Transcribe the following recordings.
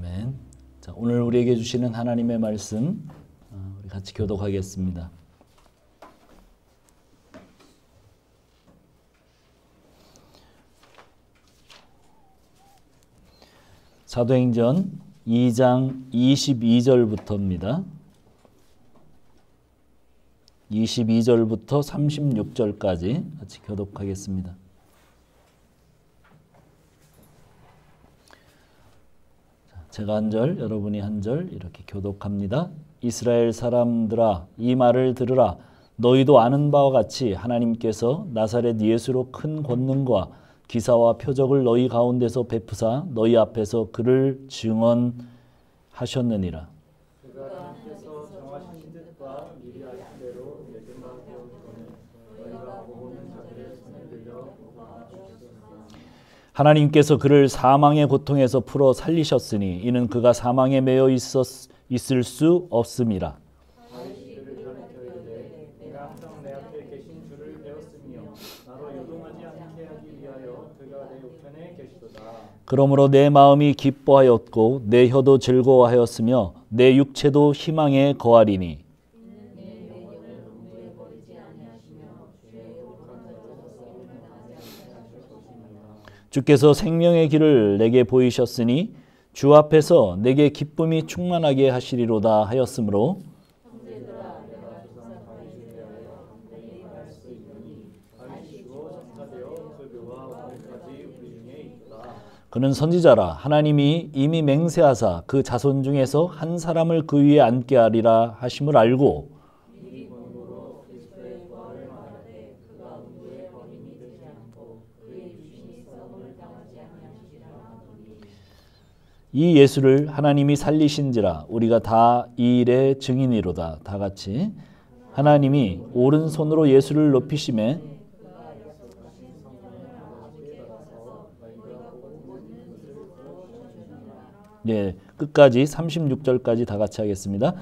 아멘. 자, 오늘 우리에게 주시는 하나님의 말씀 우리 같이 교독하겠습니다. 사도행전 2장 22절부터입니다. 22절부터 36절까지 같이 교독하겠습니다. 제가 한 절, 여러분이 한 절 이렇게 교독합니다. 이스라엘 사람들아, 이 말을 들으라. 너희도 아는 바와 같이 하나님께서 나사렛 예수로 큰 권능과 기사와 표적을 너희 가운데서 베푸사 너희 앞에서 그를 증언하셨느니라. 그가 하나님께서 정하신 뜻과 미리 아신 대로 예전 바 되었기 때문에 너희가 보고 있는 자들의 손을 들려 보아 주셨으나 하나님께서 그를 사망의 고통에서 풀어 살리셨으니 이는 그가 사망에 매여 있을 수 없음이라. 다윗이를 가르쳐 이르되 내가 항상 내 앞에 계신 주를 배웠으며 나로 요동하지 않게 하기 위하여 그가 내 우편에 계시도다. 그러므로 내 마음이 기뻐하였고 내 혀도 즐거워하였으며 내 육체도 희망에 거하리니 주께서 생명의 길을 내게 보이셨으니 주 앞에서 내게 기쁨이 충만하게 하시리로다 하였으므로 그는 선지자라. 하나님이 이미 맹세하사 그 자손 중에서 한 사람을 그 위에 앉게 하리라 하심을 알고 이 예수를 하나님이 살리신지라. 우리가 다 이 일의 증인이로다. 다 같이 하나님이 오른손으로 예수를 높이심에 끝까지 36절까지 다 같이 하겠습니다.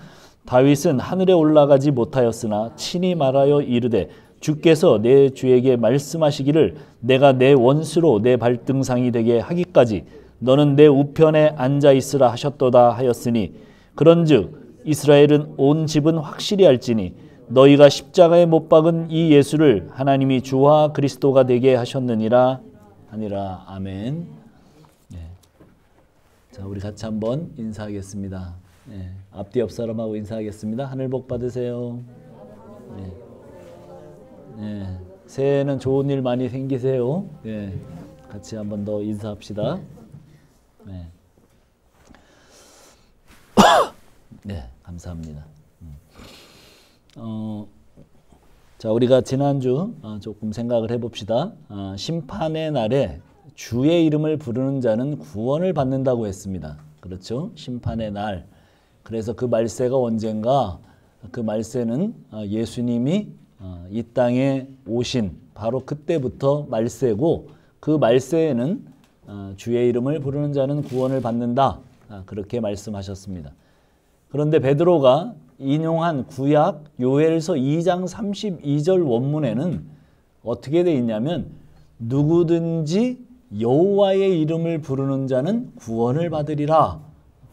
다윗은 하늘에 올라가지 못하였으나 친히 말하여 이르되 주께서 내 주에게 말씀하시기를 내가 내 원수로 내 발등상이 되게 하기까지 너는 내 우편에 앉아 있으라 하셨도다 하였으니 그런즉 이스라엘은 온 집은 확실히 알지니 너희가 십자가에 못 박은 이 예수를 하나님이 주와 그리스도가 되게 하셨느니라 하니라. 아멘. 자, 우리 같이 한번 인사하겠습니다. 앞뒤 옆 사람하고 인사하겠습니다. 하늘 복 받으세요. 새해에는 좋은 일 많이 생기세요. 같이 한번 더 인사합시다. 감사합니다. 자, 우리가 지난주 조금 생각을 해봅시다. 심판의 날에 주의 이름을 부르는 자는 구원을 받는다고 했습니다. 그렇죠? 심판의 날. 그래서 그 말세가 언젠가, 그 말세는 예수님이 이 땅에 오신 바로 그때부터 말세고, 그 말세에는 주의 이름을 부르는 자는 구원을 받는다. 그렇게 말씀하셨습니다. 그런데 베드로가 인용한 구약 요엘서 2장 32절 원문에는 어떻게 되어 있냐면 누구든지 여호와의 이름을 부르는 자는 구원을 받으리라.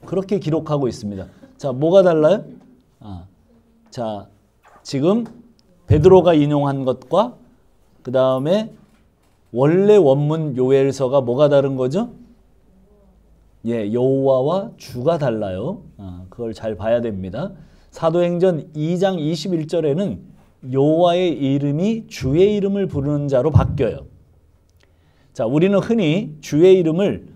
그렇게 기록하고 있습니다. 자, 뭐가 달라요? 자, 지금 베드로가 인용한 것과 그 다음에 원래 원문 요엘서가 뭐가 다른 거죠? 여호와와 주가 달라요. 그걸 잘 봐야 됩니다. 사도행전 2장 21절에는 여호와의 이름이 주의 이름을 부르는 자로 바뀌어요. 자, 우리는 흔히 주의 이름을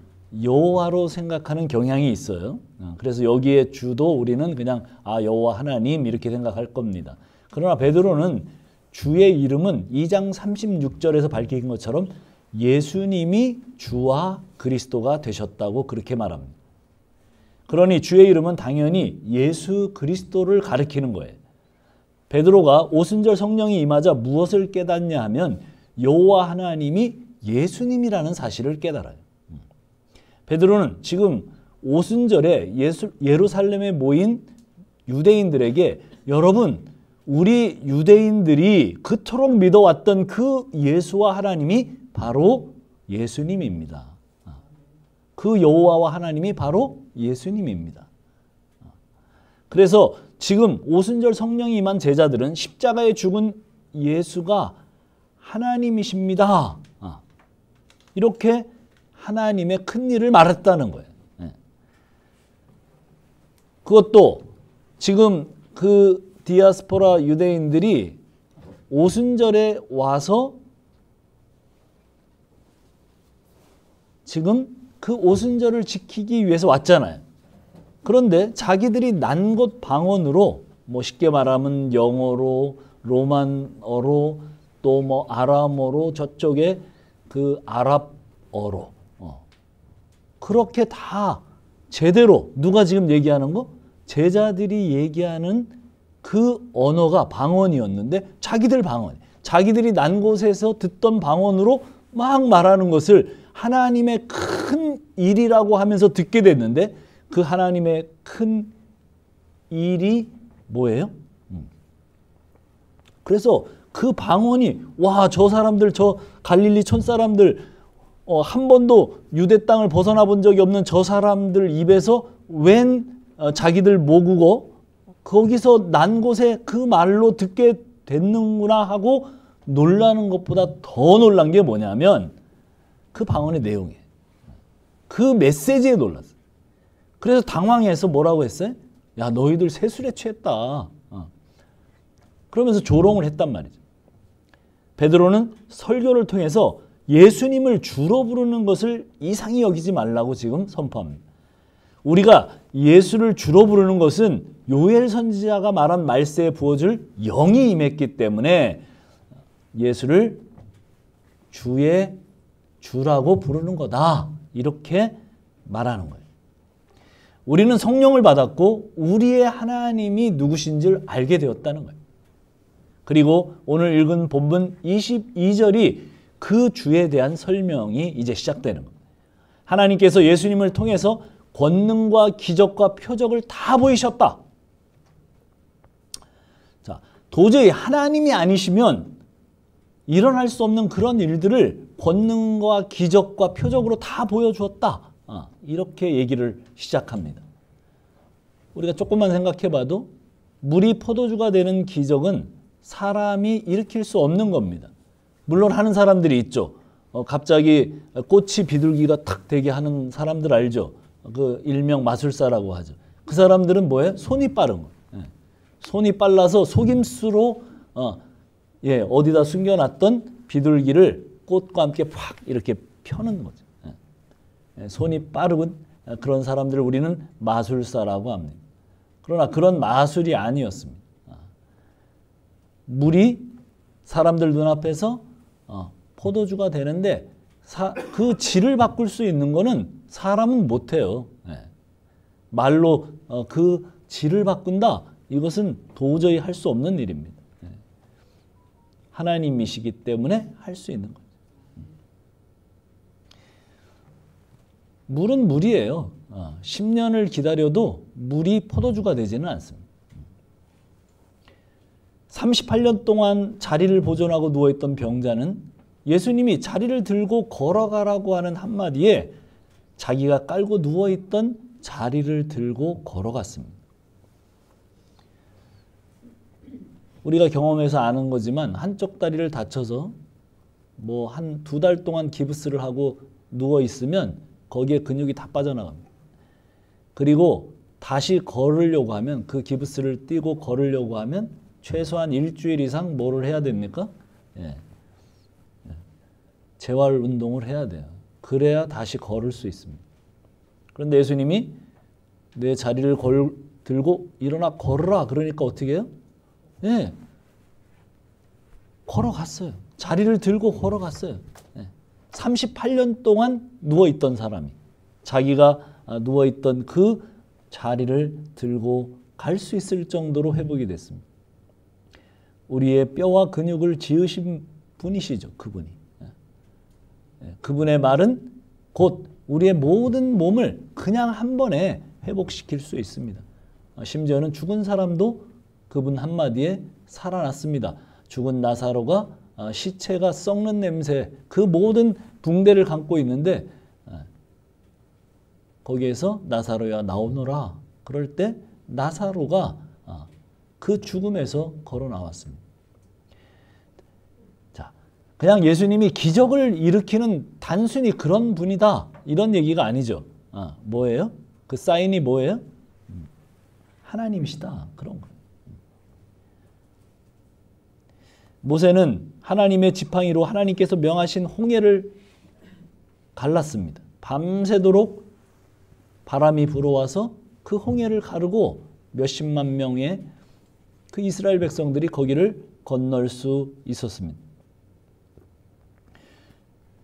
여호와로 생각하는 경향이 있어요. 그래서 여기에 주도 우리는 그냥 여호와 하나님 이렇게 생각할 겁니다. 그러나 베드로는 주의 이름은 2장 36절에서 밝힌 것처럼 예수님이 주와 그리스도가 되셨다고 그렇게 말합니다. 그러니 주의 이름은 당연히 예수 그리스도를 가리키는 거예요. 베드로가 오순절 성령이 임하자 무엇을 깨닫냐 하면 여호와 하나님이 예수님이라는 사실을 깨달아요. 베드로는 지금 오순절에 예루살렘에 모인 유대인들에게 여러분, 우리 유대인들이 그토록 믿어왔던 그 예수와 하나님이 바로 예수님입니다. 그 여호와와 하나님이 바로 예수님입니다. 그래서 지금 오순절 성령이 임한 제자들은 십자가에 죽은 예수가 하나님이십니다. 이렇게 하나님의 큰 일을 말했다는 거예요. 그것도 지금 그 디아스포라 유대인들이 오순절에 와서 지금 그 오순절을 지키기 위해서 왔잖아요. 그런데 자기들이 난 곳 방언으로 뭐 쉽게 말하면 영어로, 로만어로, 또 뭐 아람어로, 저쪽에 그 아랍어로 그렇게 다 제대로 누가 지금 얘기하는 거? 제자들이 얘기하는 그 언어가 방언이었는데 자기들 방언, 자기들이 난 곳에서 듣던 방언으로 막 말하는 것을 하나님의 큰 일이라고 하면서 듣게 됐는데 그 하나님의 큰 일이 뭐예요? 그래서 그 방언이 와, 저 사람들, 저 갈릴리 촌 사람들 한 번도 유대 땅을 벗어나 본 적이 없는 저 사람들 입에서 웬 자기들 모국어 거기서 난 곳에 그 말로 듣게 됐는구나 하고 놀라는 것보다 더 놀란 게 뭐냐면 그 방언의 내용이에요. 그 메시지에 놀랐어요. 그래서 당황해서 뭐라고 했어요? 야, 너희들 세술에 취했다. 그러면서 조롱을 했단 말이죠. 베드로는 설교를 통해서 예수님을 주로 부르는 것을 이상히 여기지 말라고 지금 선포합니다. 우리가 예수를 주로 부르는 것은 요엘 선지자가 말한 말세에 부어줄 영이 임했기 때문에 예수를 주의 주라고 부르는 거다. 이렇게 말하는 거예요. 우리는 성령을 받았고 우리의 하나님이 누구신지를 알게 되었다는 거예요. 그리고 오늘 읽은 본문 22절이 그 주에 대한 설명이 이제 시작되는 겁니다. 하나님께서 예수님을 통해서 권능과 기적과 표적을 다 보이셨다. 자, 도저히 하나님이 아니시면 일어날 수 없는 그런 일들을 권능과 기적과 표적으로 다 보여주었다. 이렇게 얘기를 시작합니다. 우리가 조금만 생각해 봐도 물이 포도주가 되는 기적은 사람이 일으킬 수 없는 겁니다. 물론 하는 사람들이 있죠. 갑자기 꽃이 비둘기가 탁 되게 하는 사람들 알죠? 그 일명 마술사라고 하죠. 그 사람들은 뭐예요? 손이 빠른 거예요. 손이 빨라서 속임수로 어디다 숨겨놨던 비둘기를 꽃과 함께 팍 이렇게 펴는 거죠. 손이 빠른 그런 사람들을 우리는 마술사라고 합니다. 그러나 그런 마술이 아니었습니다. 물이 사람들 눈앞에서 포도주가 되는데 그 질을 바꿀 수 있는 거는 사람은 못해요. 말로 그 질을 바꾼다? 이것은 도저히 할 수 없는 일입니다. 하나님이시기 때문에 할 수 있는 거죠. 물은 물이에요. 10년을 기다려도 물이 포도주가 되지는 않습니다. 38년 동안 자리를 보존하고 누워있던 병자는 예수님이 자리를 들고 걸어가라고 하는 한마디에 자기가 깔고 누워있던 자리를 들고 걸어갔습니다. 우리가 경험해서 아는 거지만 한쪽 다리를 다쳐서 뭐 한 2달 동안 기부스를 하고 누워있으면 거기에 근육이 다 빠져나갑니다. 그리고 다시 걸으려고 하면 그 기부스를 띄고 걸으려고 하면 최소한 일주일 이상 뭐를 해야 됩니까? 재활 운동을 해야 돼요. 그래야 다시 걸을 수 있습니다. 그런데 예수님이 내 자리를 들고 일어나 걸으라 그러니까 어떻게 해요? 걸어갔어요. 자리를 들고 걸어갔어요. 38년 동안 누워있던 사람이 자기가 누워있던 그 자리를 들고 갈 수 있을 정도로 회복이 됐습니다. 우리의 뼈와 근육을 지으신 분이시죠. 그분이. 그분의 말은 곧 우리의 모든 몸을 그냥 한 번에 회복시킬 수 있습니다. 심지어는 죽은 사람도 그분 한마디에 살아났습니다. 죽은 나사로가 시체가 썩는 냄새 그 모든 붕대를 감고 있는데 거기에서 나사로야 나오너라. 그럴 때 나사로가 그 죽음에서 걸어 나왔습니다. 자, 그냥 예수님이 기적을 일으키는 단순히 그런 분이다 이런 얘기가 아니죠. 뭐예요? 그 사인이 뭐예요? 하나님이시다. 그런 거예요. 모세는 하나님의 지팡이로 하나님께서 명하신 홍해를 갈랐습니다. 밤새도록 바람이 불어와서 그 홍해를 가르고 몇십만 명의 그 이스라엘 백성들이 거기를 건널 수 있었습니다.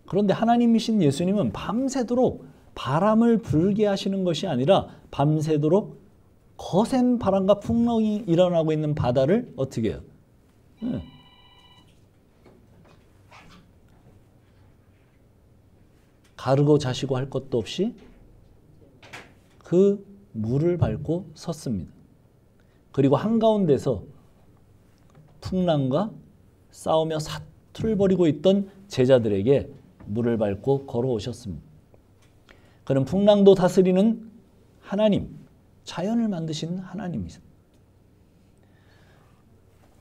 그런데 하나님이신 예수님은 밤새도록 바람을 불게 하시는 것이 아니라 밤새도록 거센 바람과 풍랑이 일어나고 있는 바다를 어떻게 해요? 가르고 자시고 할 것도 없이 그 물을 밟고 섰습니다. 그리고 한가운데서 풍랑과 싸우며 사투를 벌이고 있던 제자들에게 물을 밟고 걸어오셨습니다. 그는 풍랑도 다스리는 하나님, 자연을 만드신 하나님이십니다.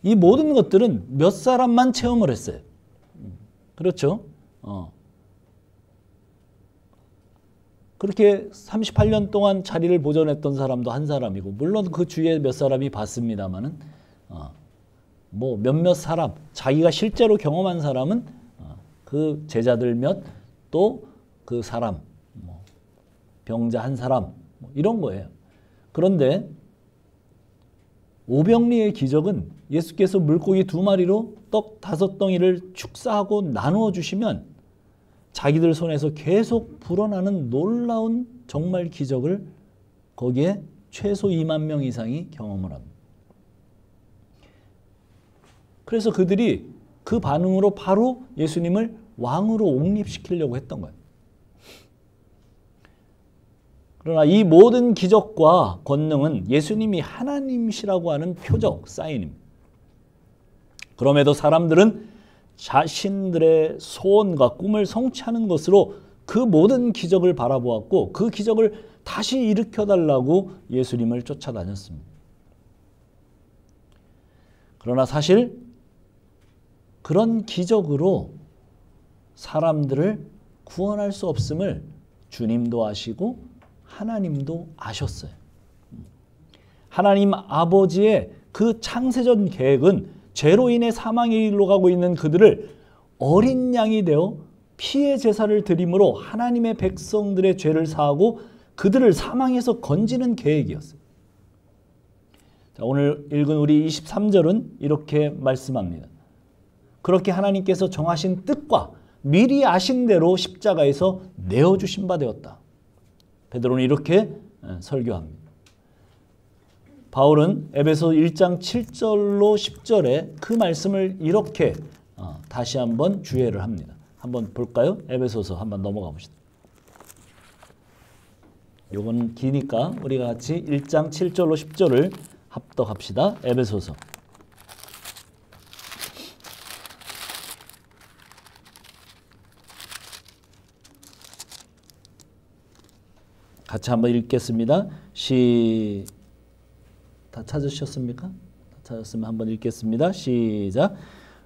이 모든 것들은 몇 사람만 체험을 했어요. 그렇죠? 그렇게 38년 동안 자리를 보존했던 사람도 한 사람이고, 물론 그 주위에 몇 사람이 봤습니다만은, 뭐 몇몇 사람, 자기가 실제로 경험한 사람은 그 제자들 몇, 또 그 사람, 병자 한 사람, 이런 거예요. 그런데 오병리의 기적은 예수께서 물고기 2마리로 떡 5덩이를 축사하고 나누어 주시면 자기들 손에서 계속 불어나는 놀라운 정말 기적을 거기에 최소 2만 명 이상이 경험을 합니다. 그래서 그들이 그 반응으로 바로 예수님을 왕으로 옹립시키려고 했던 거예요. 그러나 이 모든 기적과 권능은 예수님이 하나님이시라고 하는 표적, 사인입니다. 그럼에도 사람들은 자신들의 소원과 꿈을 성취하는 것으로 그 모든 기적을 바라보았고 그 기적을 다시 일으켜달라고 예수님을 쫓아다녔습니다. 그러나 사실 그런 기적으로 사람들을 구원할 수 없음을 주님도 아시고 하나님도 아셨어요. 하나님 아버지의 그 창세전 계획은 죄로 인해 사망의 길로 가고 있는 그들을 어린 양이 되어 피의 제사를 드림으로 하나님의 백성들의 죄를 사하고 그들을 사망에서 건지는 계획이었어요. 자, 오늘 읽은 우리 23절은 이렇게 말씀합니다. 그렇게 하나님께서 정하신 뜻과 미리 아신 대로 십자가에서 내어주신 바 되었다. 베드로는 이렇게 설교합니다. 바울은 에베소 1장 7절로 10절에 그 말씀을 이렇게 다시 한번 주의를 합니다. 한번 볼까요? 에베소서 한번 넘어가 봅시다. 요건 기니까 우리가 같이 1장 7절로 10절을 합독합시다. 에베소서. 같이 한번 읽겠습니다. 다 찾으셨습니까? 다 찾았으면 한번 읽겠습니다. 시작.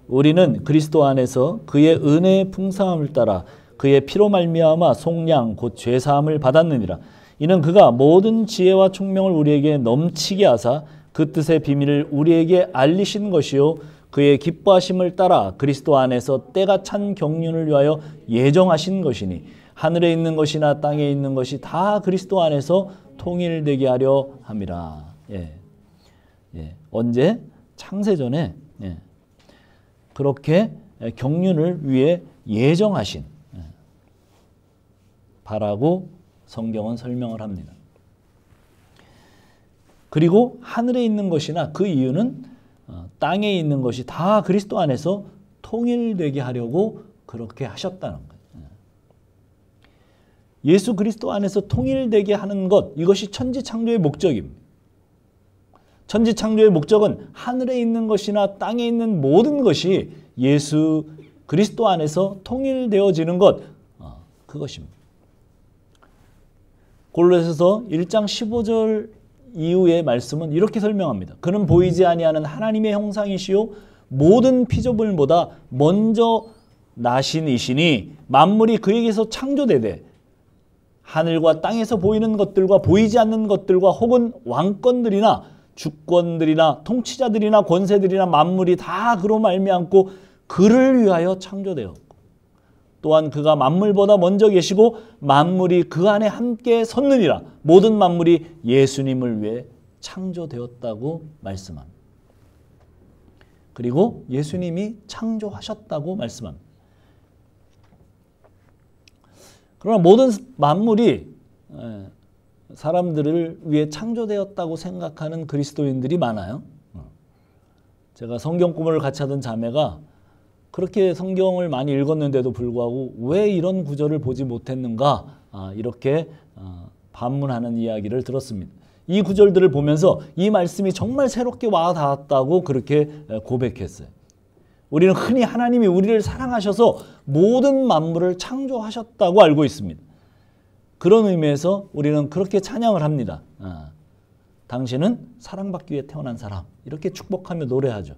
우리는 그리스도 안에서 그의 은혜의 풍성함을 따라 그의 피로 말미암아 속량 곧 죄사함을 받았느니라. 이는 그가 모든 지혜와 총명을 우리에게 넘치게 하사 그 뜻의 비밀을 우리에게 알리신 것이요 그의 기뻐하심을 따라 그리스도 안에서 때가 찬 경륜을 위하여 예정하신 것이니 하늘에 있는 것이나 땅에 있는 것이 다 그리스도 안에서 통일되게 하려 함이라. 언제? 창세전에 그렇게 경륜을 위해 예정하신 바라고 성경은 설명을 합니다. 그리고 하늘에 있는 것이나 그 이유는 땅에 있는 것이 다 그리스도 안에서 통일되게 하려고 그렇게 하셨다는 거예요. 예수 그리스도 안에서 통일되게 하는 것, 이것이 천지창조의 목적입니다. 천지창조의 목적은 하늘에 있는 것이나 땅에 있는 모든 것이 예수 그리스도 안에서 통일되어지는 것, 그것입니다. 골로새서 1장 15절 이후의 말씀은 이렇게 설명합니다. 그는 보이지 아니하는 하나님의 형상이시요 모든 피조물보다 먼저 나신 이시니 만물이 그에게서 창조되되 하늘과 땅에서 보이는 것들과 보이지 않는 것들과 혹은 왕권들이나 주권들이나 통치자들이나 권세들이나 만물이 다 그로 말미암고 그를 위하여 창조되었고 또한 그가 만물보다 먼저 계시고 만물이 그 안에 함께 섰느니라. 모든 만물이 예수님을 위해 창조되었다고 말씀합니다. 그리고 예수님이 창조하셨다고 말씀합니다. 그러나 모든 만물이 사람들을 위해 창조되었다고 생각하는 그리스도인들이 많아요. 제가 성경 공부를 같이 하던 자매가 그렇게 성경을 많이 읽었는데도 불구하고 왜 이런 구절을 보지 못했는가 이렇게 반문하는 이야기를 들었습니다. 이 구절들을 보면서 이 말씀이 정말 새롭게 와 닿았다고 그렇게 고백했어요. 우리는 흔히 하나님이 우리를 사랑하셔서 모든 만물을 창조하셨다고 알고 있습니다. 그런 의미에서 우리는 그렇게 찬양을 합니다. 당신은 사랑받기 위해 태어난 사람 이렇게 축복하며 노래하죠.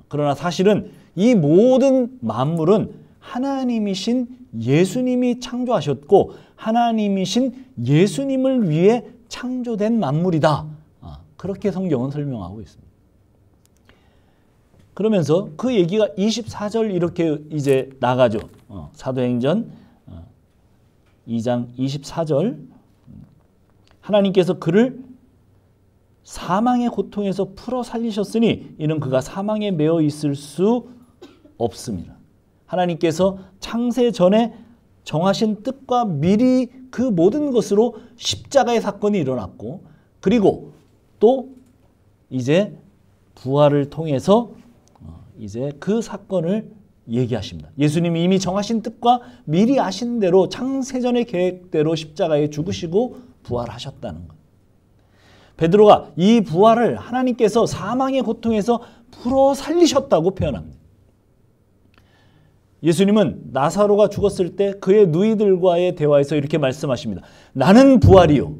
그러나 사실은 이 모든 만물은 하나님이신 예수님이 창조하셨고 하나님이신 예수님을 위해 창조된 만물이다. 그렇게 성경은 설명하고 있습니다. 그러면서 그 얘기가 24절 이렇게 이제 나가죠. 사도행전 2장 24절 하나님께서 그를 사망의 고통에서 풀어 살리셨으니 이는 그가 사망에 매어 있을 수 없습니다. 하나님께서 창세 전에 정하신 뜻과 미리 그 모든 것으로 십자가의 사건이 일어났고 그리고 또 이제 부활을 통해서 이제 그 사건을 얘기하십니다. 예수님이 이미 정하신 뜻과 미리 아신 대로 창세전의 계획대로 십자가에 죽으시고 부활하셨다는 것. 베드로가 이 부활을 하나님께서 사망의 고통에서 풀어 살리셨다고 표현합니다. 예수님은 나사로가 죽었을 때 그의 누이들과의 대화에서 이렇게 말씀하십니다. 나는 부활이요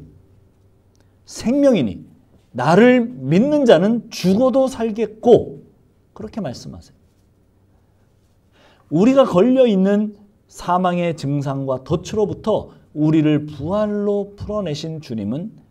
생명이니 나를 믿는 자는 죽어도 살겠고 그렇게 말씀하세요. 우리가 걸려있는 사망의 증상과 덫으로부터 우리를 부활로 풀어내신 주님은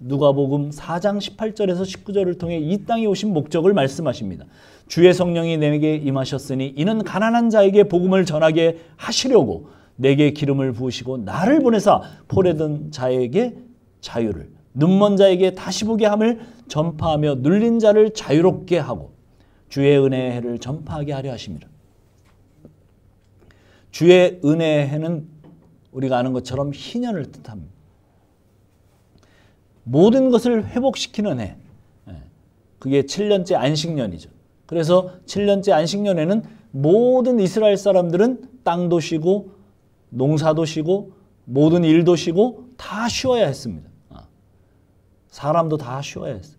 누가복음 4장 18절에서 19절을 통해 이 땅에 오신 목적을 말씀하십니다. 주의 성령이 내게 임하셨으니 이는 가난한 자에게 복음을 전하게 하시려고 내게 기름을 부으시고 나를 보내사 포로된 자에게 자유를 눈먼 자에게 다시 보게 함을 전파하며 눌린 자를 자유롭게 하고 주의 은혜의 해를 전파하게 하려 하십니다. 주의 은혜의 해는 우리가 아는 것처럼 희년을 뜻합니다. 모든 것을 회복시키는 해. 그게 7년째 안식년이죠. 그래서 7년째 안식년에는 모든 이스라엘 사람들은 땅도 쉬고 농사도 쉬고 모든 일도 쉬고 다 쉬어야 했습니다. 사람도 다 쉬어야 했어요.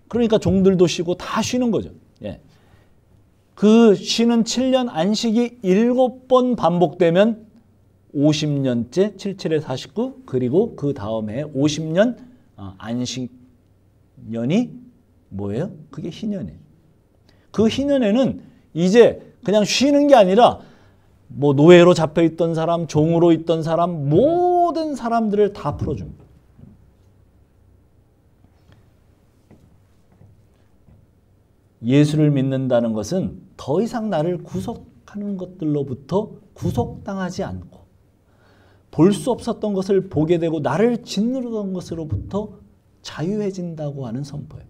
그러니까 종들도 쉬고 다 쉬는 거죠. 그 쉬는 7년 안식이 7번 반복되면 50년째 77에 49 그리고 그 다음 해에 50년 안식년이 뭐예요? 그게 희년이에요. 그 희년에는 이제 그냥 쉬는 게 아니라 뭐 노예로 잡혀있던 사람, 종으로 있던 사람 모든 사람들을 다 풀어줍니다. 예수를 믿는다는 것은 더 이상 나를 구속하는 것들로부터 구속당하지 않고 볼 수 없었던 것을 보게 되고 나를 짓누르던 것으로부터 자유해진다고 하는 선포예요.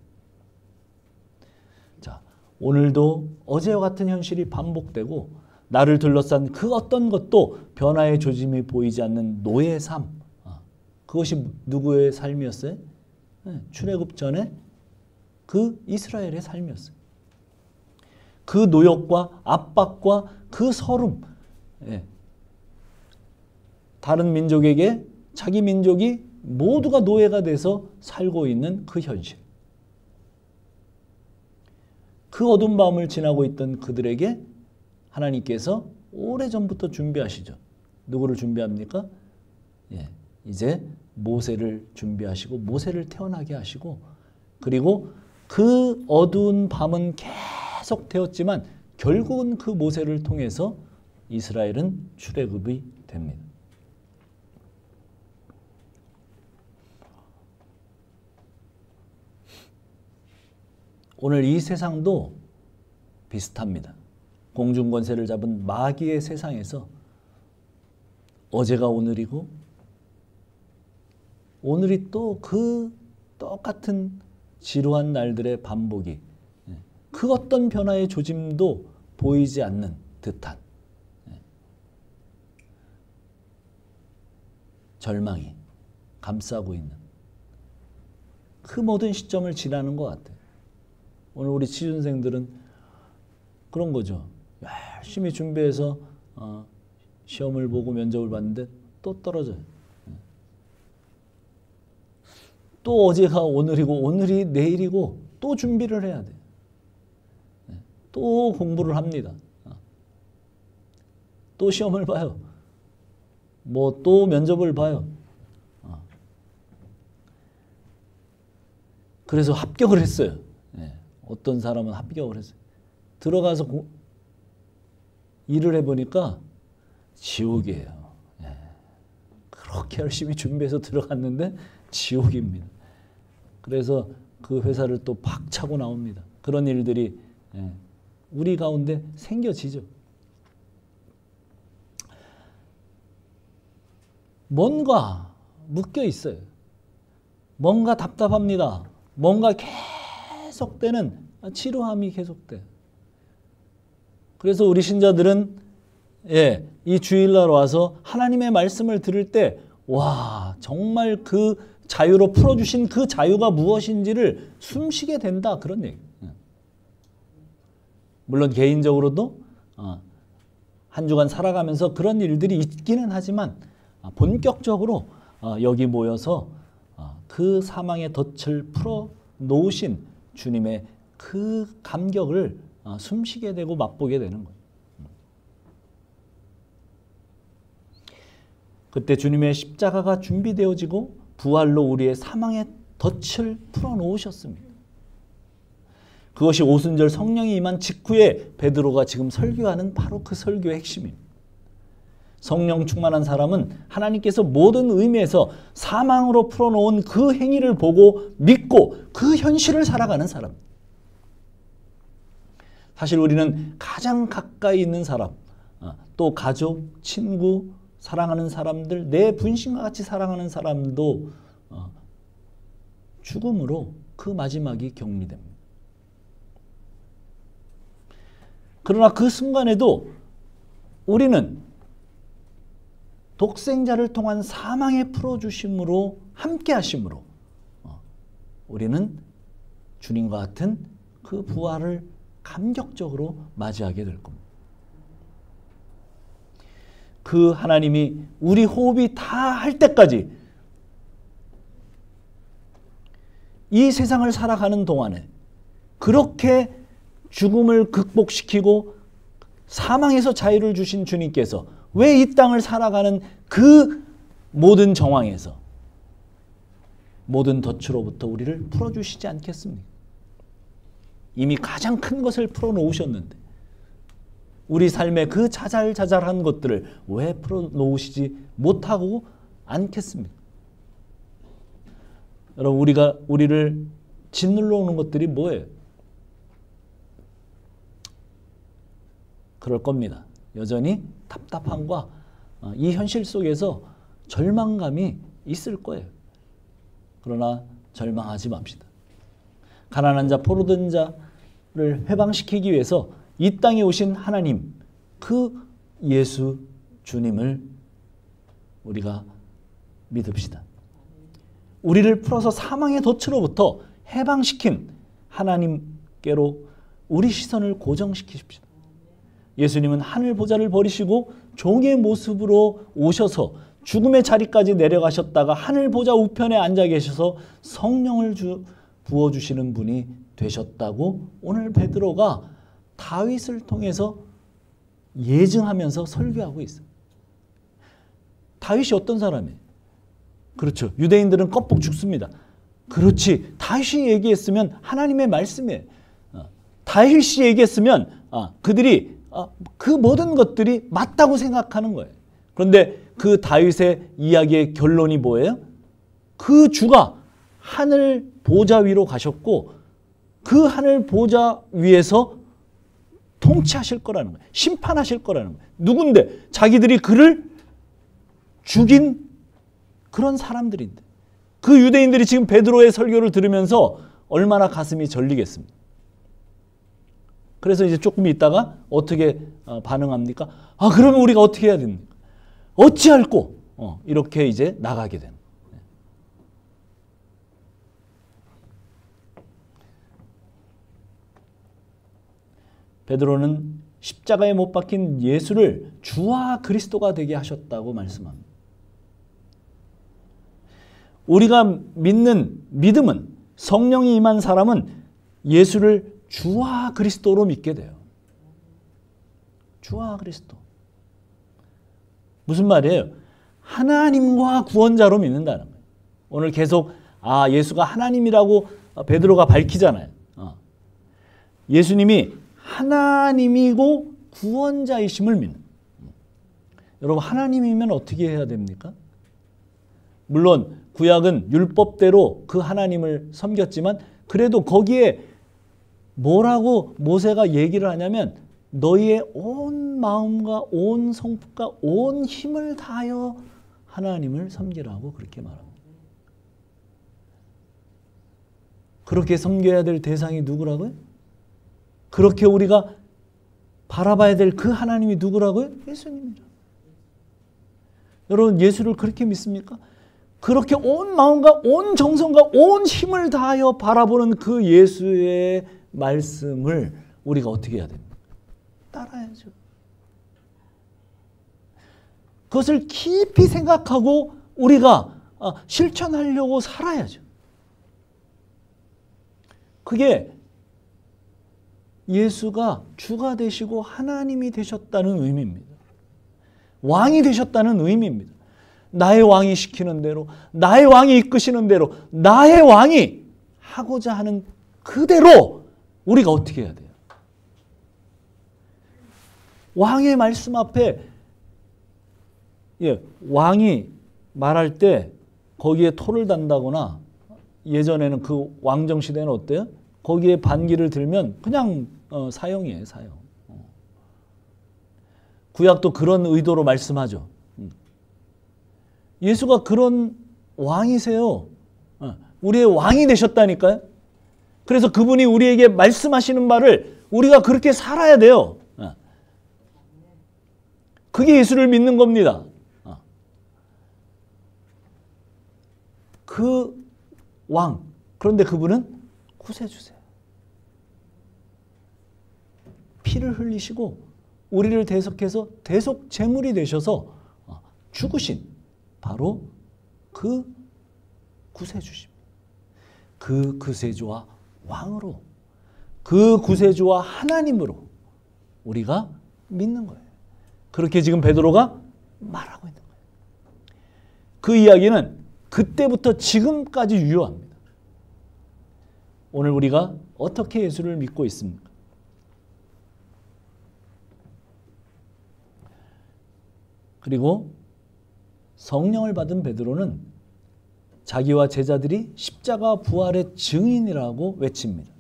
자, 오늘도 어제와 같은 현실이 반복되고 나를 둘러싼 그 어떤 것도 변화의 조짐이 보이지 않는 노예의 삶. 그것이 누구의 삶이었어요? 출애굽 전에 그 이스라엘의 삶이었어요. 그 노역과 압박과 그 서름, 다른 민족에게 자기 민족이 모두가 노예가 돼서 살고 있는 그 현실. 그 어두운 밤을 지나고 있던 그들에게 하나님께서 오래전부터 준비하시죠. 누구를 준비합니까? 예, 이제 모세를 준비하시고 모세를 태어나게 하시고, 그리고 그 어두운 밤은 계속 되었지만 결국은 그 모세를 통해서 이스라엘은 출애굽이 됩니다. 오늘 이 세상도 비슷합니다. 공중권세를 잡은 마귀의 세상에서 어제가 오늘이고 오늘이 또 그 똑같은 지루한 날들의 반복이, 그 어떤 변화의 조짐도 보이지 않는 듯한 절망이 감싸고 있는 그 모든 시점을 지나는 것 같아요. 오늘 우리 취준생들은 그런 거죠. 열심히 준비해서 시험을 보고 면접을 봤는데 또 떨어져요. 또 어제가 오늘이고 오늘이 내일이고 또 준비를 해야 돼요. 또 공부를 합니다. 또 시험을 봐요. 뭐 또 면접을 봐요. 그래서 합격을 했어요. 어떤 사람은 합격을 했어요. 들어가서 일을 해보니까 지옥이에요. 그렇게 열심히 준비해서 들어갔는데 지옥입니다. 그래서 그 회사를 또 박차고 나옵니다. 그런 일들이 우리 가운데 생겨지죠. 뭔가 묶여 있어요. 뭔가 답답합니다. 뭔가 계속되는 지루함이 계속돼요. 그래서 우리 신자들은 이 주일날 와서 하나님의 말씀을 들을 때 와, 정말 그 자유로 풀어주신 그 자유가 무엇인지를 숨쉬게 된다, 그런 얘기. 물론 개인적으로도 한 주간 살아가면서 그런 일들이 있기는 하지만 본격적으로 여기 모여서 그 사망의 덫을 풀어 놓으신 주님의 그 감격을 숨쉬게 되고 맛보게 되는 거예요. 그때 주님의 십자가가 준비되어지고 부활로 우리의 사망의 덫을 풀어 놓으셨습니다. 그것이 오순절 성령이 임한 직후에 베드로가 지금 설교하는 바로 그 설교의 핵심입니다. 성령 충만한 사람은 하나님께서 모든 의미에서 사망으로 풀어놓은 그 행위를 보고 믿고 그 현실을 살아가는 사람. 사실 우리는 가장 가까이 있는 사람, 또 가족, 친구, 사랑하는 사람들, 내 분신과 같이 사랑하는 사람도 죽음으로 그 마지막이 격리됩니다. 그러나 그 순간에도 우리는 독생자를 통한 사망의 풀어주심으로 함께 하심으로 우리는 주님과 같은 그 부활을 감격적으로 맞이하게 될 겁니다. 그 하나님이 우리 호흡이 다 할 때까지 이 세상을 살아가는 동안에 그렇게 죽음을 극복시키고 사망에서 자유를 주신 주님께서 왜 이 땅을 살아가는 그 모든 정황에서 모든 덫으로부터 우리를 풀어주시지 않겠습니까? 이미 가장 큰 것을 풀어놓으셨는데 우리 삶의 그 자잘자잘한 것들을 왜 풀어놓으시지 못하고 않겠습니까? 여러분, 우리를 짓눌러 오는 것들이 뭐예요? 그럴 겁니다. 여전히 답답함과 이 현실 속에서 절망감이 있을 거예요. 그러나 절망하지 맙시다. 가난한 자, 포로된 자를 해방시키기 위해서 이 땅에 오신 하나님, 그 예수 주님을 우리가 믿읍시다. 우리를 풀어서 사망의 덫으로부터 해방시킨 하나님께로 우리 시선을 고정시키십시오. 예수님은 하늘 보좌를 버리시고 종의 모습으로 오셔서 죽음의 자리까지 내려가셨다가 하늘 보좌 우편에 앉아 계셔서 성령을 부어주시는 분이 되셨다고 오늘 베드로가 다윗을 통해서 예증하면서 설교하고 있어요. 다윗이 어떤 사람이에요? 그렇죠. 유대인들은 껍복 죽습니다. 그렇지. 다윗이 얘기했으면 하나님의 말씀이에요. 다윗이 얘기했으면 그들이 그 모든 것들이 맞다고 생각하는 거예요. 그런데 그 다윗의 이야기의 결론이 뭐예요? 그 주가 하늘 보좌 위로 가셨고 그 하늘 보좌 위에서 통치하실 거라는 거예요. 심판하실 거라는 거예요. 누군데? 자기들이 그를 죽인 그런 사람들인데. 그 유대인들이 지금 베드로의 설교를 들으면서 얼마나 가슴이 절리겠습니까? 그래서 이제 조금 있다가 어떻게 반응합니까? 그러면 우리가 어떻게 해야 됩니까? 어찌할꼬? 이렇게 이제 나가게 되는. 베드로는 십자가에 못 박힌 예수를 주와 그리스도가 되게 하셨다고 말씀합니다. 우리가 믿는 믿음은 성령이 임한 사람은 예수를 주와 그리스도로 믿게 돼요. 주와 그리스도. 무슨 말이에요? 하나님과 구원자로 믿는다는 거예요. 오늘 계속 예수가 하나님이라고 베드로가 밝히잖아요. 예수님이 하나님이고 구원자이심을 믿는. 여러분 하나님이면 어떻게 해야 됩니까? 물론 구약은 율법대로 그 하나님을 섬겼지만 그래도 거기에 뭐라고 모세가 얘기를 하냐면 너희의 온 마음과 온 성품과 온 힘을 다하여 하나님을 섬기라고 그렇게 말합니다. 그렇게 섬겨야 될 대상이 누구라고요? 그렇게 우리가 바라봐야 될 그 하나님이 누구라고요? 예수님이라. 여러분 예수를 그렇게 믿습니까? 그렇게 온 마음과 온 정성과 온 힘을 다하여 바라보는 그 예수의 말씀을 우리가 어떻게 해야 됩니까? 따라야죠. 그것을 깊이 생각하고 우리가 실천하려고 살아야죠. 그게 예수가 주가 되시고 하나님이 되셨다는 의미입니다. 왕이 되셨다는 의미입니다. 나의 왕이 시키는 대로, 나의 왕이 이끄시는 대로, 나의 왕이 하고자 하는 그대로 우리가 어떻게 해야 돼요? 왕의 말씀 앞에 왕이 말할 때 거기에 토를 단다거나 예전에는 그 왕정 시대는 어때요? 거기에 반기를 들면 그냥 사형이에요, 사형. 구약도 그런 의도로 말씀하죠. 예수가 그런 왕이세요. 우리의 왕이 되셨다니까요. 그래서 그분이 우리에게 말씀하시는 말을 우리가 그렇게 살아야 돼요. 그게 예수를 믿는 겁니다. 그 왕, 그런데 그분은 구세주세요. 피를 흘리시고 우리를 대속해서 대속 제물이 되셔서 죽으신 바로 그 구세주십니다. 그 구세주와 왕으로, 그 구세주와 하나님으로 우리가 믿는 거예요. 그렇게 지금 베드로가 말하고 있는 거예요. 그 이야기는 그때부터 지금까지 유효합니다. 오늘 우리가 어떻게 예수를 믿고 있습니까? 그리고 성령을 받은 베드로는 자기와 제자들이 십자가 부활의 증인이라고 외칩니다.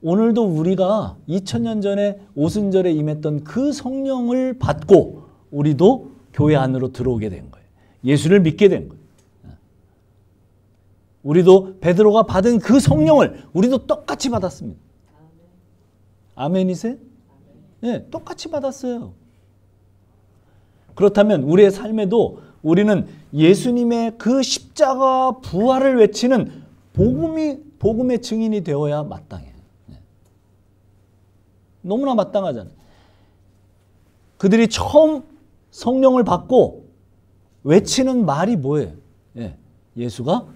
오늘도 우리가 2000년 전에 오순절에 임했던 그 성령을 받고 우리도 교회 안으로 들어오게 된 거예요. 예수를 믿게 된 거예요. 우리도 베드로가 받은 그 성령을 우리도 똑같이 받았습니다. 아멘이세요? 네, 똑같이 받았어요. 그렇다면 우리의 삶에도 우리는 예수님의 그 십자가 부활을 외치는 복음의 증인이 되어야 마땅해요. 너무나 마땅하잖아요. 그들이 처음 성령을 받고 외치는 말이 뭐예요? 예수가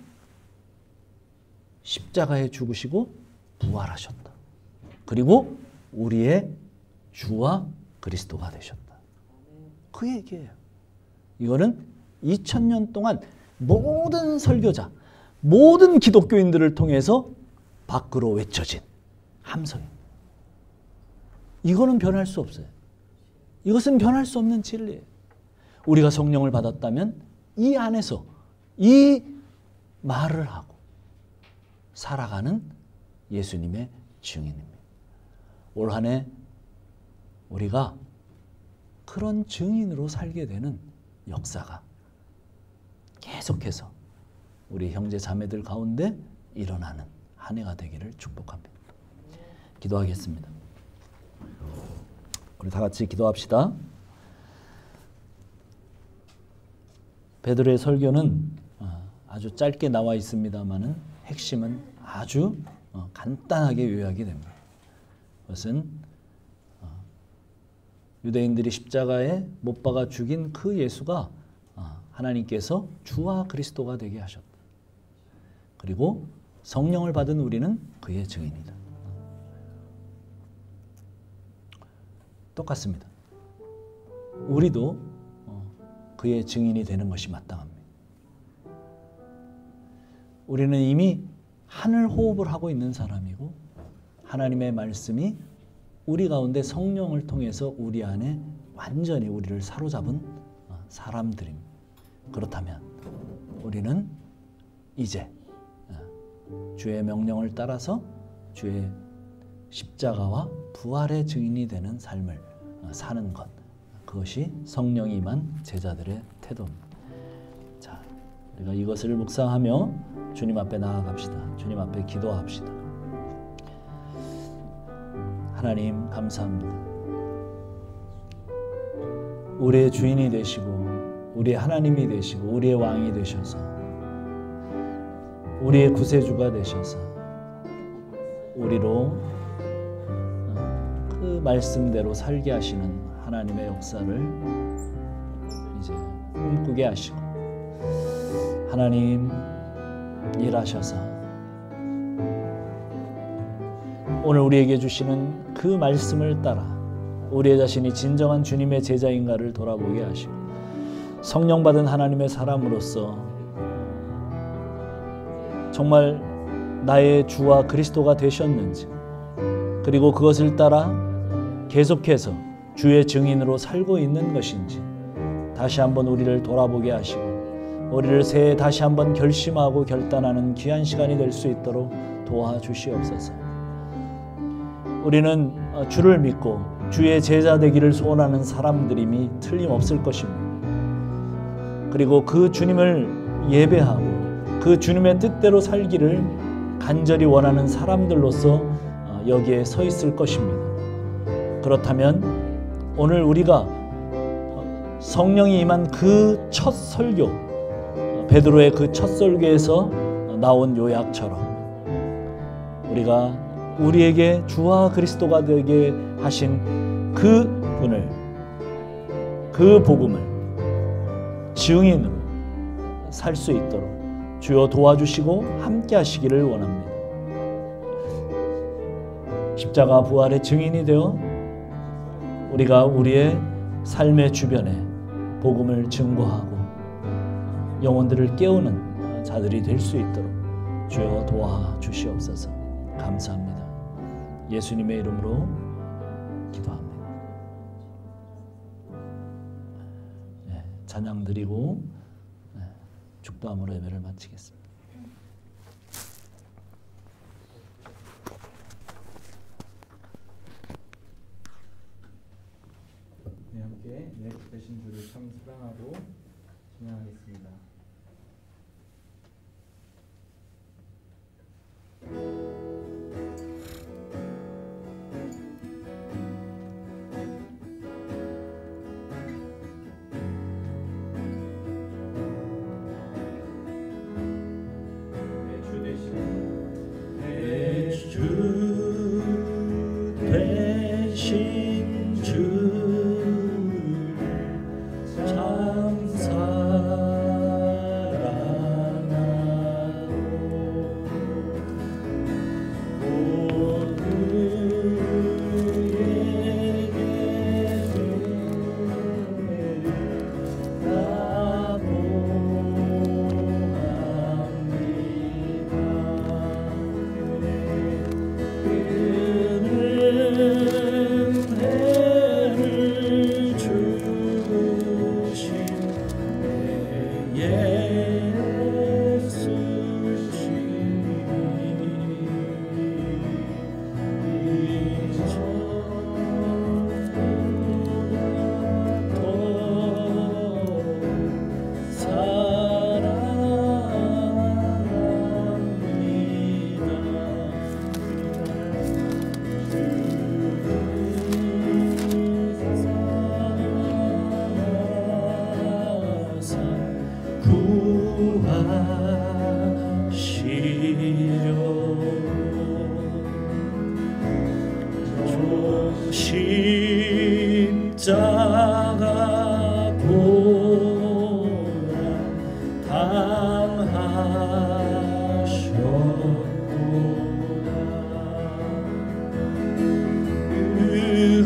십자가에 죽으시고 부활하셨다. 그리고 우리의 주와 그리스도가 되셨다. 그 얘기예요. 이거는 2000년 동안 모든 설교자, 모든 기독교인들을 통해서 밖으로 외쳐진 함성입니다. 이거는 변할 수 없어요. 이것은 변할 수 없는 진리예요. 우리가 성령을 받았다면 이 안에서 이 말을 하고 살아가는 예수님의 증인입니다. 올 한 해 우리가 그런 증인으로 살게 되는 역사가 계속해서 우리 형제 자매들 가운데 일어나는 한 해가 되기를 축복합니다. 기도하겠습니다. 우리 다 같이 기도합시다. 베드로의 설교는 아주 짧게 나와 있습니다만은 핵심은 아주 간단하게 요약이 됩니다. 그것은 유대인들이 십자가에 못 박아 죽인 그 예수가 하나님께서 주와 그리스도가 되게 하셨다. 그리고 성령을 받은 우리는 그의 증인이다. 똑같습니다. 우리도 그의 증인이 되는 것이 마땅합니다. 우리는 이미 하늘 호흡을 하고 있는 사람이고 하나님의 말씀이 우리 가운데 성령을 통해서 우리 안에 완전히 우리를 사로잡은 사람들입니다. 그렇다면 우리는 이제 주의 명령을 따라서 주의 십자가와 부활의 증인이 되는 삶을 사는 것, 그것이 성령이 임한 제자들의 태도입니다. 자, 우리가 이것을 묵상하며 주님 앞에 나아갑시다. 주님 앞에 기도합시다. 하나님 감사합니다. 우리의 주인이 되시고 우리의 하나님이 되시고 우리의 왕이 되셔서 우리의 구세주가 되셔서 우리로 그 말씀대로 살게 하시는 하나님의 역사를 이제 꿈꾸게 하시고 하나님 일하셔서 오늘 우리에게 주시는 그 말씀을 따라 우리의 자신이 진정한 주님의 제자인가를 돌아보게 하시고 성령 받은 하나님의 사람으로서 정말 나의 주와 그리스도가 되셨는지 그리고 그것을 따라 계속해서 주의 증인으로 살고 있는 것인지 다시 한번 우리를 돌아보게 하시고 우리를 새해 다시 한번 결심하고 결단하는 귀한 시간이 될 수 있도록 도와주시옵소서. 우리는 주를 믿고 주의 제자 되기를 소원하는 사람들임이 틀림없을 것입니다. 그리고 그 주님을 예배하고 그 주님의 뜻대로 살기를 간절히 원하는 사람들로서 여기에 서 있을 것입니다. 그렇다면 오늘 우리가 성령이 임한 그 첫 설교, 베드로의 그 첫 설교에서 나온 요약처럼 우리가 우리에게 주와 그리스도가 되게 하신 그 분을, 그 복음을 증인으로 살 수 있도록 주여 도와주시고 함께 하시기를 원합니다. 십자가 부활의 증인이 되어 우리가 우리의 삶의 주변에 복음을 증거하고 영혼들을 깨우는 자들이 될 수 있도록 주여 도와주시옵소서. 감사합니다. 예수님의 이름으로 기도합니다. 찬양 드리고 축도함으로 예배를 마치겠습니다. 네, 함께 내 되신 주를 참 사랑하고 찬양하겠습니다. 참 사랑합니다.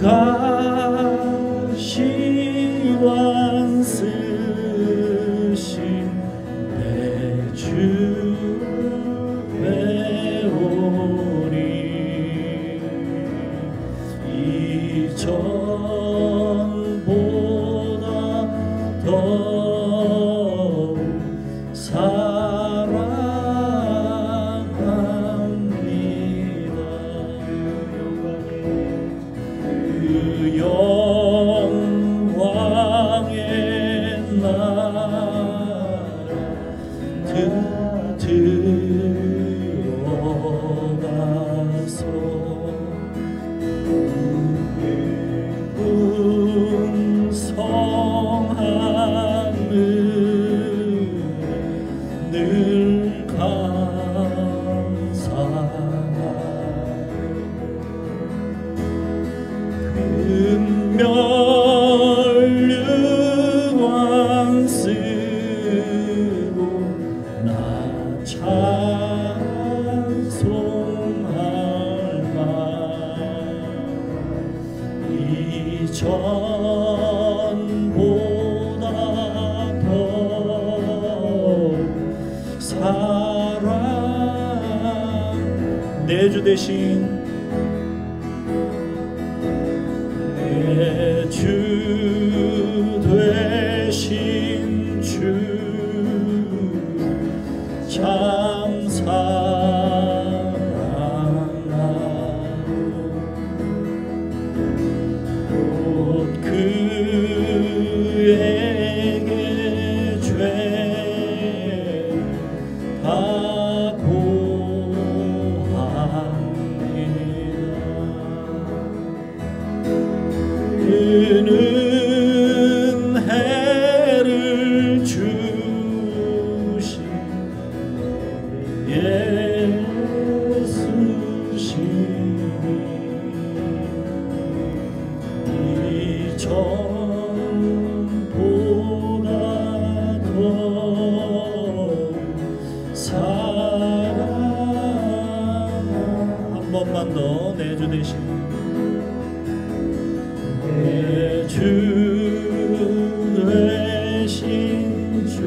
그가 시완 쓰신 내 주 배우리 이전보다 더욱 사랑합니다. 그 영광의 나라 들어가서 풍성한 늘 감사하리 금멸류관 쓰고 나 찬송할 만 이전보다 더욱 사랑 내 주 대신 내 주 되신 주 참 사랑하고 곧 그에게 죄 다 고합니다. 그는 해를 주신 예수시니 이전보다 더욱 사랑 한 번만 더 내 주 대신 내 주 되신 주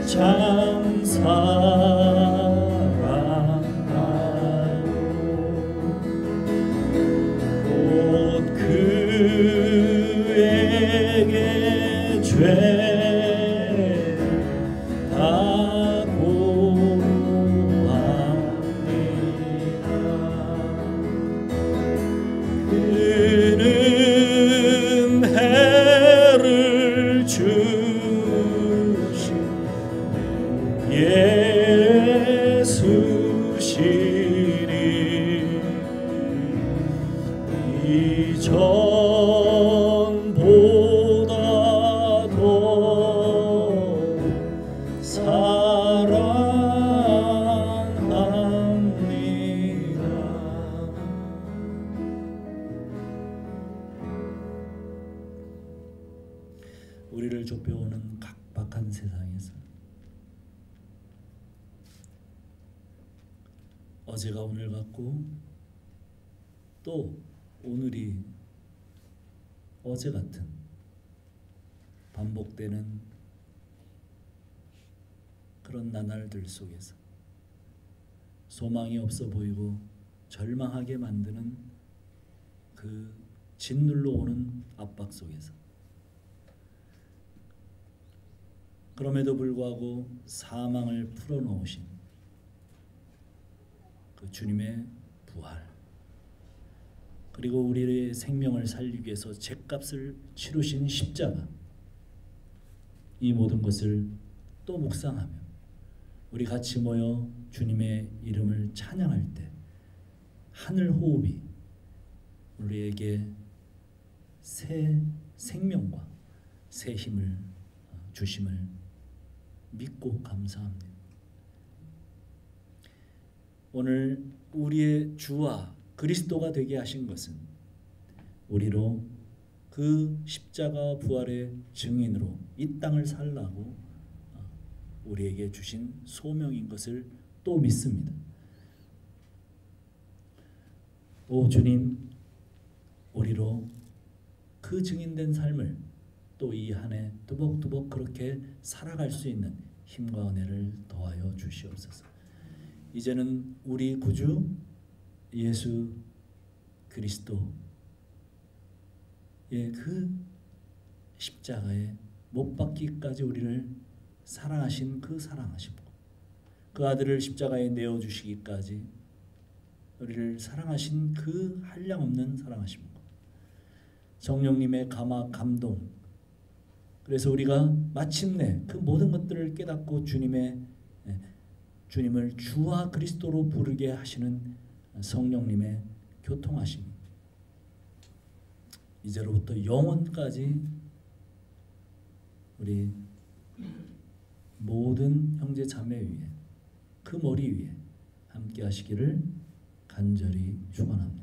참 사랑하고 곧 그에게 죄 다 고합니다. 그는 해를 주신 예수시니 이전보다 더욱 사랑합니다. 우리를 좁혀오는 각박한 세상에서 어제가 오늘 같고 또 오늘이 어제 같은 반복되는 그런 나날들 속에서 소망이 없어 보이고 절망하게 만드는 그 짓눌러 오는 압박 속에서 그럼에도 불구하고 사망을 풀어놓으신 그 주님의 부활, 그리고 우리의 생명을 살리기 위해서 죗값을 치르신 십자가, 이 모든 것을 또 묵상하며 우리 같이 모여 주님의 이름을 찬양할 때 하늘 호흡이 우리에게 새 생명과 새 힘을 주심을 믿고 감사합니다. 오늘 우리의 주와 그리스도가 되게 하신 것은 우리로 그 십자가 부활의 증인으로 이 땅을 살라고 우리에게 주신 소명인 것을 또 믿습니다. 오 주님, 우리로 그 증인된 삶을 또 이 한 해 두벅두벅 그렇게 살아갈 수 있는 힘과 은혜를 더하여 주시옵소서. 이제는 우리 구주 예수 그리스도의 그 십자가에 못 박기까지 우리를 사랑하신 그 사랑하심과 그 아들을 십자가에 내어주시기까지 우리를 사랑하신 그 한량없는 사랑하심과 성령님의 감동, 그래서 우리가 마침내 그 모든 것들을 깨닫고 주님을 주와 그리스도로 부르게 하시는 성령님의 교통하심, 이제로부터 영원까지 우리 모든 형제 자매 위에 그 머리 위에 함께 하시기를 간절히 축원합니다.